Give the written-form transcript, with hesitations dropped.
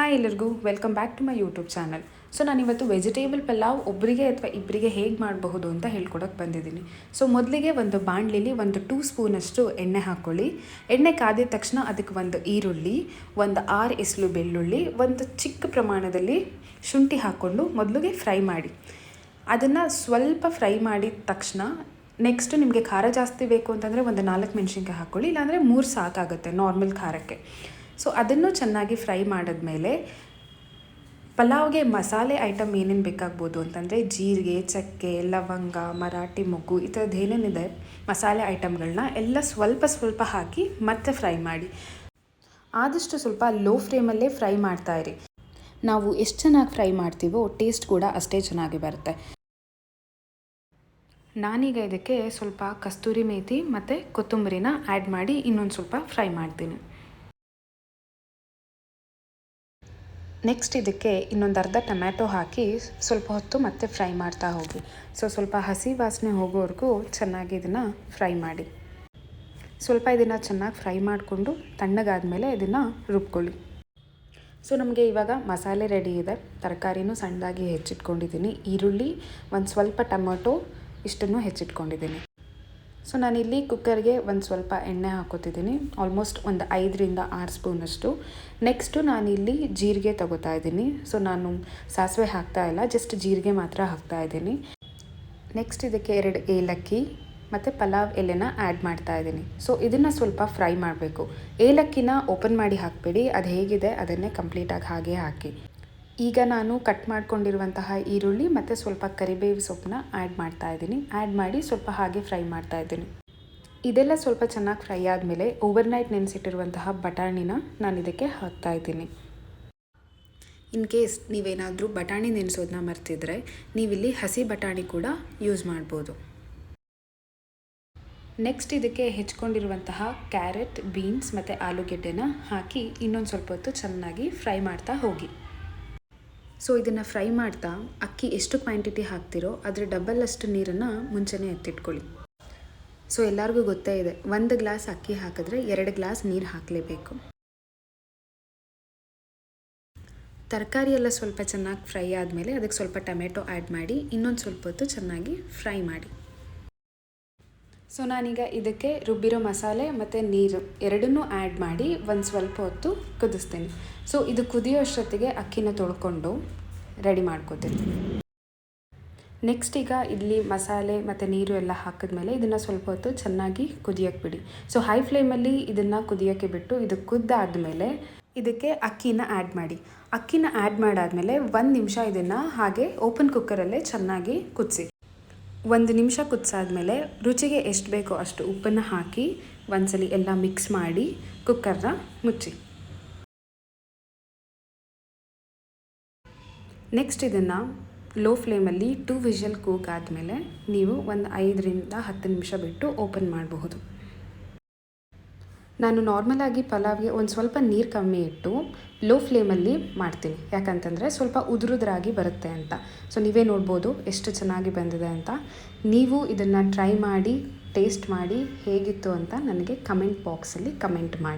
Hi ಎಲ್ಲರಿಗೂ welcome back to my YouTube channel. So ನಾನಿವತ್ತು vegetable pulao ಒಬ್ಬರಿಗೆ ಅಥವಾ ಇಬ್ಬರಿಗೆ ಹೇಗೆ ಮಾಡಬಹುದು ಅಂತ ಹೇಳ್ಕೊಡೋಕ್ಕೆ ಬಂದಿದ್ದೀನಿ. ಸೊ ಮೊದಲಿಗೆ ಒಂದು ಬಾಣಲಿಲಿ ಒಂದು 2 ಸ್ಪೂನಷ್ಟು ಎಣ್ಣೆ ಹಾಕ್ಕೊಳ್ಳಿ. ಎಣ್ಣೆ ಕಾದಿದ ತಕ್ಷಣ ಅದಕ್ಕೆ ಒಂದು ಈರುಳ್ಳಿ, ಒಂದು 6 ಎಸಳು ಬೆಳ್ಳುಳ್ಳಿ, ಒಂದು ಚಿಕ್ಕ ಪ್ರಮಾಣದಲ್ಲಿ ಶುಂಠಿ ಹಾಕ್ಕೊಂಡು ಮೊದಲಿಗೆ ಫ್ರೈ ಮಾಡಿ. ಅದನ್ನು ಸ್ವಲ್ಪ ಫ್ರೈ ಮಾಡಿದ ತಕ್ಷಣ ನೆಕ್ಸ್ಟು ನಿಮಗೆ ಖಾರ ಜಾಸ್ತಿ ಬೇಕು ಅಂತಂದರೆ ಒಂದು 4 ಮೆಣಸಿನ್ಕಾಯಿ ಹಾಕ್ಕೊಳ್ಳಿ, ಇಲ್ಲಾಂದರೆ 3 ಸಾಕಾಗುತ್ತೆ ನಾರ್ಮಲ್ ಖಾರಕ್ಕೆ. ಸೊ ಅದನ್ನು ಚೆನ್ನಾಗಿ ಫ್ರೈ ಮಾಡಿದ್ಮೇಲೆ ಪಲಾವ್ಗೆ ಮಸಾಲೆ ಐಟಮ್ ಏನೇನು ಬೇಕಾಗ್ಬೋದು ಅಂತಂದರೆ ಜೀರಿಗೆ, ಚಕ್ಕೆ, ಲವಂಗ, ಮರಾಠಿ ಮೊಗ್ಗು ಈ ಥರದ್ದು ಏನೇನಿದೆ ಮಸಾಲೆ ಐಟಮ್ಗಳನ್ನ ಎಲ್ಲ ಸ್ವಲ್ಪ ಹಾಕಿ ಮತ್ತೆ ಫ್ರೈ ಮಾಡಿ. ಆದಷ್ಟು ಸ್ವಲ್ಪ ಲೋ ಫ್ಲೇಮಲ್ಲೇ ಫ್ರೈ ಮಾಡ್ತಾಯಿರಿ. ನಾವು ಎಷ್ಟು ಚೆನ್ನಾಗಿ ಫ್ರೈ ಮಾಡ್ತೀವೋ ಟೇಸ್ಟ್ ಕೂಡ ಅಷ್ಟೇ ಚೆನ್ನಾಗಿ ಬರುತ್ತೆ. ನಾನೀಗ ಇದಕ್ಕೆ ಸ್ವಲ್ಪ ಕಸ್ತೂರಿ ಮೇಥಿ ಮತ್ತು ಕೊತ್ತಂಬರಿನ ಆ್ಯಡ್ ಮಾಡಿ ಇನ್ನೊಂದು ಸ್ವಲ್ಪ ಫ್ರೈ ಮಾಡ್ತೀನಿ. ನೆಕ್ಸ್ಟ್ ಇದಕ್ಕೆ ಇನ್ನೊಂದು ಅರ್ಧ ಟೊಮ್ಯಾಟೊ ಹಾಕಿ ಸ್ವಲ್ಪ ಹೊತ್ತು ಮತ್ತೆ ಫ್ರೈ ಮಾಡ್ತಾ ಹೋಗಿ. ಸ್ವಲ್ಪ ಹಸಿ ವಾಸನೆ ಹೋಗೋವರೆಗೂ ಚೆನ್ನಾಗಿ ಇದನ್ನು ಫ್ರೈ ಮಾಡಿ. ಸ್ವಲ್ಪ ಇದನ್ನು ಚೆನ್ನಾಗಿ ಫ್ರೈ ಮಾಡಿಕೊಂಡು ತಣ್ಣಗಾದಮೇಲೆ ಇದನ್ನು ರುಬ್ಕೊಳ್ಳಿ. ನಮಗೆ ಇವಾಗ ಮಸಾಲೆ ರೆಡಿ ಇದೆ. ತರಕಾರಿನೂ ಸಣ್ಣದಾಗಿ ಹೆಚ್ಚಿಟ್ಕೊಂಡಿದ್ದೀನಿ. ಈರುಳ್ಳಿ, ಒಂದು ಸ್ವಲ್ಪ ಟೊಮೆಟೊ ಇಷ್ಟನ್ನು ಹೆಚ್ಚಿಟ್ಕೊಂಡಿದ್ದೀನಿ. ನಾನಿಲ್ಲಿ ಕುಕ್ಕರ್ಗೆ ಒಂದು ಸ್ವಲ್ಪ ಎಣ್ಣೆ ಹಾಕೋತಿದ್ದೀನಿ. ಆಲ್ಮೋಸ್ಟ್ ಒಂದು 5ರಿಂದ 6 ಸ್ಪೂನಷ್ಟು. ನೆಕ್ಸ್ಟು ನಾನಿಲ್ಲಿ ಜೀರಿಗೆ ತಗೋತಾ ಇದ್ದೀನಿ. ನಾನು ಸಾಸಿವೆ ಹಾಕ್ತಾಯಿಲ್ಲ, ಜಸ್ಟ್ ಜೀರಿಗೆ ಮಾತ್ರ ಹಾಕ್ತಾಯಿದ್ದೀನಿ. ನೆಕ್ಸ್ಟ್ ಇದಕ್ಕೆ 2 ಏಲಕ್ಕಿ ಮತ್ತು ಪಲಾವ್ ಎಲೆನ ಆ್ಯಡ್ ಮಾಡ್ತಾಯಿದ್ದೀನಿ. ಇದನ್ನು ಸ್ವಲ್ಪ ಫ್ರೈ ಮಾಡಬೇಕು. ಏಲಕ್ಕಿನ ಓಪನ್ ಮಾಡಿ ಹಾಕಬೇಡಿ, ಅದು ಹೇಗಿದೆ ಅದನ್ನೇ ಕಂಪ್ಲೀಟಾಗಿ ಹಾಗೆ ಹಾಕಿ. ಈಗ ನಾನು ಕಟ್ ಮಾಡ್ಕೊಂಡಿರುವಂತಹ ಈರುಳ್ಳಿ ಮತ್ತು ಸ್ವಲ್ಪ ಕರಿಬೇವು ಸೊಪ್ಪನ್ನ ಆ್ಯಡ್ ಮಾಡ್ತಾಯಿದ್ದೀನಿ. ಆ್ಯಡ್ ಮಾಡಿ ಸ್ವಲ್ಪ ಹಾಗೆ ಫ್ರೈ ಮಾಡ್ತಾಯಿದ್ದೀನಿ. ಇದೆಲ್ಲ ಸ್ವಲ್ಪ ಚೆನ್ನಾಗಿ ಫ್ರೈ ಆದಮೇಲೆ ಓವರ್ನೈಟ್ ನೆನೆಸಿಟ್ಟಿರುವಂತಹ ಬಟಾಣಿನ ನಾನು ಇದಕ್ಕೆ ಹಾಕ್ತಾಯಿದ್ದೀನಿ. ಇನ್ ಕೇಸ್ ನೀವೇನಾದರೂ ಬಟಾಣಿ ನೆನೆಸೋದನ್ನ ಮರ್ತಿದ್ರೆ ನೀವಿಲ್ಲಿ ಹಸಿ ಬಟಾಣಿ ಕೂಡ ಯೂಸ್ ಮಾಡ್ಬೋದು. ನೆಕ್ಸ್ಟ್ ಇದಕ್ಕೆ ಹೆಚ್ಕೊಂಡಿರುವಂತಹ ಕ್ಯಾರೆಟ್, ಬೀನ್ಸ್ ಮತ್ತು ಆಲೂಗೆಡ್ಡೆನ ಹಾಕಿ ಇನ್ನೊಂದು ಸ್ವಲ್ಪ ಹೊತ್ತು ಚೆನ್ನಾಗಿ ಫ್ರೈ ಮಾಡ್ತಾ ಹೋಗಿ. ಇದನ್ನು ಫ್ರೈ ಮಾಡ್ತಾ ಅಕ್ಕಿ ಎಷ್ಟು ಕ್ವಾಂಟಿಟಿ ಹಾಕ್ತಿರೋ ಅದರ ಡಬಲ್ ಅಷ್ಟು ನೀರನ್ನು ಮುಂಚೆನೇ ಎತ್ತಿಟ್ಕೊಳ್ಳಿ. ಎಲ್ಲರಿಗೂ ಗೊತ್ತೇ ಇದೆ, 1 ಗ್ಲಾಸ್ ಅಕ್ಕಿ ಹಾಕಿದ್ರೆ 2 ಗ್ಲಾಸ್ ನೀರು ಹಾಕಲೇಬೇಕು. ತರಕಾರಿ ಎಲ್ಲ ಸ್ವಲ್ಪ ಚೆನ್ನಾಗಿ ಫ್ರೈ ಆದಮೇಲೆ ಅದಕ್ಕೆ ಸ್ವಲ್ಪ ಟೊಮೆಟೊ ಆ್ಯಡ್ ಮಾಡಿ ಇನ್ನೊಂದು ಸ್ವಲ್ಪ ಹೊತ್ತು ಚೆನ್ನಾಗಿ ಫ್ರೈ ಮಾಡಿ. ನಾನೀಗ ಇದಕ್ಕೆ ರುಬ್ಬಿರೋ ಮಸಾಲೆ ಮತ್ತು ನೀರು ಎರಡನ್ನೂ ಆ್ಯಡ್ ಮಾಡಿ ಒಂದು ಸ್ವಲ್ಪ ಹೊತ್ತು ಕುದಿಸ್ತೀನಿ. ಇದು ಕುದಿಯೋ ಅಷ್ಟೊತ್ತಿಗೆ ಅಕ್ಕಿನ ತೊಳ್ಕೊಂಡು ರೆಡಿ ಮಾಡ್ಕೋತೀನಿ. ನೆಕ್ಸ್ಟ್ ಈಗ ಇಲ್ಲಿ ಮಸಾಲೆ ಮತ್ತು ನೀರು ಎಲ್ಲ ಹಾಕಿದ್ಮೇಲೆ ಇದನ್ನು ಸ್ವಲ್ಪ ಹೊತ್ತು ಚೆನ್ನಾಗಿ ಕುದಿಯೋಕ್ಕೆ ಬಿಡಿ. ಹೈ ಫ್ಲೇಮಲ್ಲಿ ಇದನ್ನು ಕುದಿಯೋಕ್ಕೆ ಬಿಟ್ಟು ಇದು ಕುದ್ದಾದಮೇಲೆ ಇದಕ್ಕೆ ಅಕ್ಕಿನ ಆ್ಯಡ್ ಮಾಡಿ. ಅಕ್ಕಿನ ಆ್ಯಡ್ ಮಾಡಾದಮೇಲೆ 1 ನಿಮಿಷ ಇದನ್ನು ಹಾಗೆ ಓಪನ್ ಕುಕ್ಕರಲ್ಲೇ ಚೆನ್ನಾಗಿ ಕುದಿಸಿ. 1 ನಿಮಿಷ ಕುದಿಸಾದ್ಮೇಲೆ ರುಚಿಗೆ ಎಷ್ಟು ಬೇಕೋ ಅಷ್ಟು ಉಪ್ಪನ್ನು ಹಾಕಿ ಒಂದ್ಸಲಿ ಎಲ್ಲ ಮಿಕ್ಸ್ ಮಾಡಿ ಕುಕ್ಕರ್ನ ಮುಚ್ಚಿ. ನೆಕ್ಸ್ಟ್ ಇದನ್ನು ಲೋ ಫ್ಲೇಮಲ್ಲಿ 2 ವಿಷಲ್ ಕೂಕ್ ಆದಮೇಲೆ ನೀವು ಒಂದು 5ರಿಂದ 10 ನಿಮಿಷ ಬಿಟ್ಟು ಓಪನ್ ಮಾಡಬಹುದು. ನಾನು ನಾರ್ಮಲಾಗಿ ಪಲಾವ್ಗೆ ಒಂದು ಸ್ವಲ್ಪ ನೀರು ಕಮ್ಮಿ ಇಟ್ಟು ಲೋ ಫ್ಲೇಮಲ್ಲಿ ಮಾಡ್ತೀನಿ, ಯಾಕಂತಂದರೆ ಸ್ವಲ್ಪ ಉದುರಾಗಿ ಬರುತ್ತೆ ಅಂತ. ನೀವೇ ನೋಡ್ಬೋದು ಎಷ್ಟು ಚೆನ್ನಾಗಿ ಬಂದಿದೆ ಅಂತ. ನೀವು ಇದನ್ನು ಟ್ರೈ ಮಾಡಿ ಟೇಸ್ಟ್ ಮಾಡಿ ಹೇಗಿತ್ತು ಅಂತ ನನಗೆ ಕಮೆಂಟ್ ಬಾಕ್ಸಲ್ಲಿ ಕಮೆಂಟ್ ಮಾಡಿ.